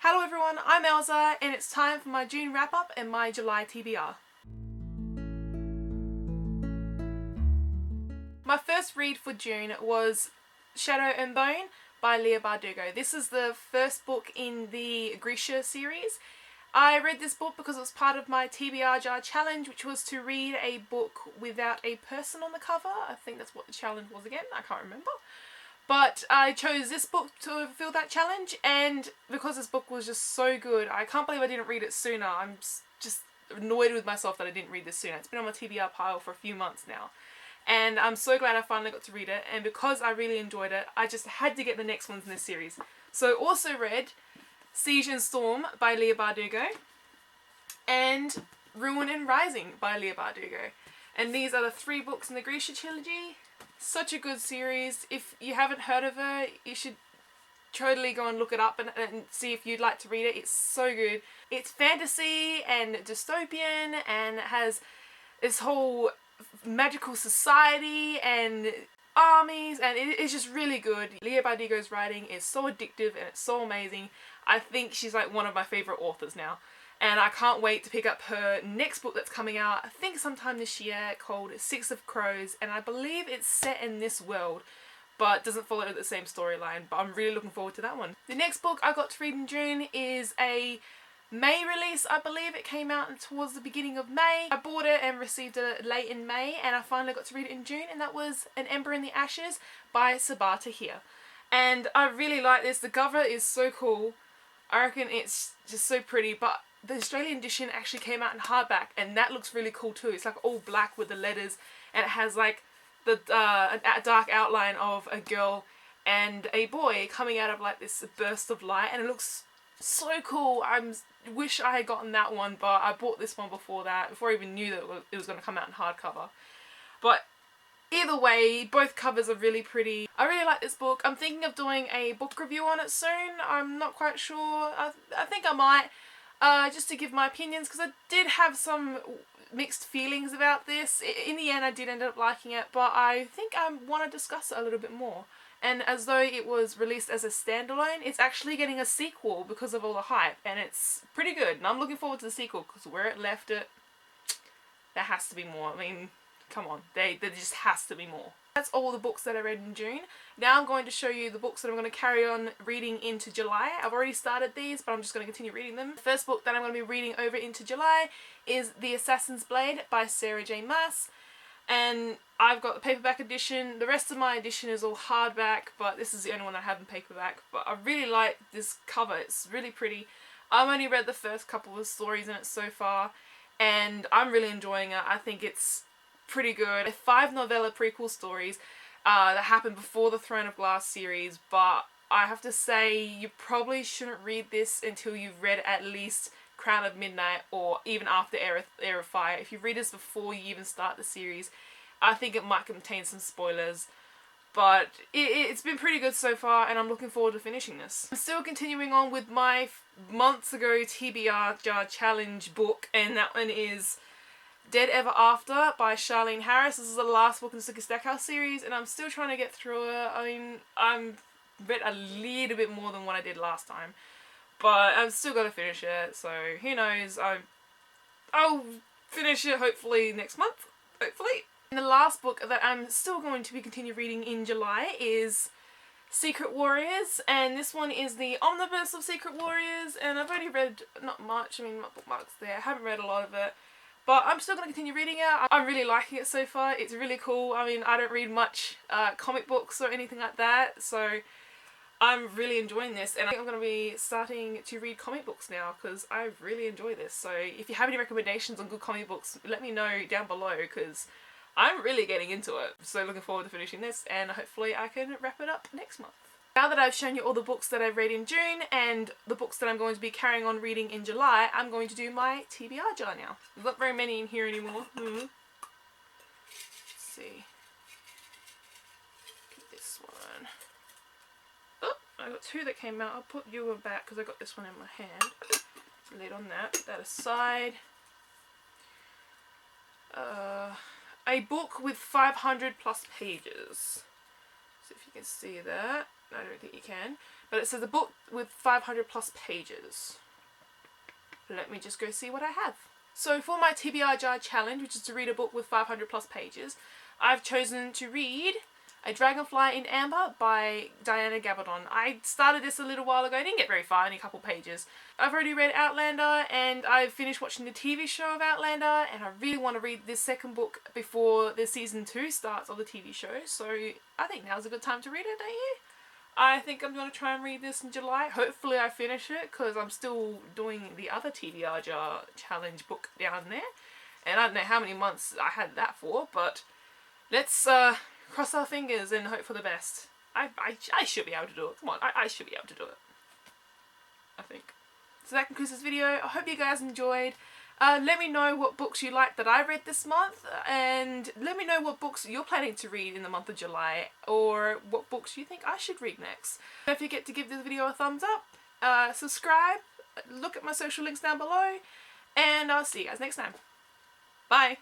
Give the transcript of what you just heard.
Hello everyone, I'm Elsa and it's time for my June wrap up and my July TBR. My first read for June was Shadow and Bone by Leigh Bardugo. This is the first book in the Grisha series. I read this book because it was part of my TBR Jar challenge, which was to read a book without a person on the cover. I think that's what the challenge was again, I can't remember. But I chose this book to fulfill that challenge, and because this book was just so good, I can't believe I didn't read it sooner. I'm just annoyed with myself that I didn't read this sooner. It's been on my TBR pile for a few months now. And I'm so glad I finally got to read it, and because I really enjoyed it, I just had to get the next ones in this series. So also read Siege and Storm by Leigh Bardugo and Ruin and Rising by Leigh Bardugo. And these are the 3 books in the Grisha trilogy. Such a good series. If you haven't heard of her, you should totally go and look it up and see if you'd like to read it. It's so good. It's fantasy and dystopian and it has this whole magical society and armies, and it's just really good. Leigh Bardugo's writing is so addictive and it's so amazing. I think she's like one of my favourite authors now. And I can't wait to pick up her next book that's coming out, I think sometime this year, called Six of Crows. And I believe it's set in this world, but doesn't follow the same storyline. But I'm really looking forward to that one. The next book I got to read in June is a May release, I believe. It came out towards the beginning of May. I bought it and received it late in May, and I finally got to read it in June. And that was An Ember in the Ashes by Sabaa Tahir. And I really like this. The cover is so cool. I reckon it's just so pretty, but the Australian edition actually came out in hardback, and that looks really cool too. It's like all black with the letters, and it has like the a dark outline of a girl and a boy coming out of like this burst of light, and it looks so cool. I wish I had gotten that one, but I bought this one before that, before I even knew that it was going to come out in hardcover. But either way, both covers are really pretty. I really like this book. I'm thinking of doing a book review on it soon. I'm not quite sure. I think I might. Just to give my opinions, because I did have some mixed feelings about this. In the end I did end up liking it, but I think I want to discuss it a little bit more. And as though it was released as a standalone, it's actually getting a sequel because of all the hype, and it's pretty good. And I'm looking forward to the sequel, because where it left it, there has to be more. I mean, come on, there just has to be more. That's all the books that I read in June. Now I'm going to show you the books that I'm going to carry on reading into July. I've already started these, but I'm just going to continue reading them. The first book that I'm going to be reading over into July is The Assassin's Blade by Sarah J. Maas. And I've got the paperback edition. The rest of my edition is all hardback, but this is the only one I have in paperback. But I really like this cover. It's really pretty. I've only read the first couple of stories in it so far, and I'm really enjoying it. I think it's pretty good. 5 novella prequel stories that happened before the Throne of Glass series, but I have to say you probably shouldn't read this until you've read at least Crown of Midnight, or even after Heir of Fire. If you read this before you even start the series, I think it might contain some spoilers. But it's been pretty good so far, and I'm looking forward to finishing this. I'm still continuing on with my months ago TBR Jar challenge book, and that one is Dead Ever After by Charlaine Harris. This is the last book in the Sticky Stackhouse series, and I'm still trying to get through it. I mean, I'm read a little bit more than what I did last time, but I've still got to finish it, so who knows. I'll finish it hopefully next month, hopefully. And the last book that I'm still going to be continue reading in July is Secret Warriors, and this one is the omnibus of Secret Warriors, and I've only read not much. I mean, my bookmark's there. I haven't read a lot of it, but I'm still going to continue reading it. I'm really liking it so far. It's really cool. I mean, I don't read much comic books or anything like that, so I'm really enjoying this. And I think I'm going to be starting to read comic books now, because I really enjoy this. So if you have any recommendations on good comic books, let me know down below, because I'm really getting into it. So looking forward to finishing this, and hopefully I can wrap it up next month. Now that I've shown you all the books that I've read in June and the books that I'm going to be carrying on reading in July, I'm going to do my TBR jar now. There's not very many in here anymore. Let's see. Get this one. Oh, I got 2 that came out. I'll put you one back because I got this one in my hand. Lid on that. Put that aside. A book with 500 plus pages. So if you can see that. I don't think you can. But it says a book with 500 plus pages. Let me just go see what I have. So for my TBR Jar challenge, which is to read a book with 500 plus pages, I've chosen to read A Dragonfly in Amber by Diana Gabaldon. I started this a little while ago. I didn't get very far, only a couple pages. I've already read Outlander, and I've finished watching the TV show of Outlander, and I really want to read this second book before the season 2 starts of the TV show, so I think now's a good time to read it, don't you? I think I'm going to try and read this in July. Hopefully I finish it, because I'm still doing the other TBR Jar challenge book down there, and I don't know how many months I had that for, but let's cross our fingers and hope for the best. I should be able to do it. Come on, I should be able to do it. I think. So that concludes this video. I hope you guys enjoyed. Let me know what books you like that I read this month, and let me know what books you're planning to read in the month of July, or what books you think I should read next. Don't forget to give this video a thumbs up, subscribe, look at my social links down below, and I'll see you guys next time. Bye!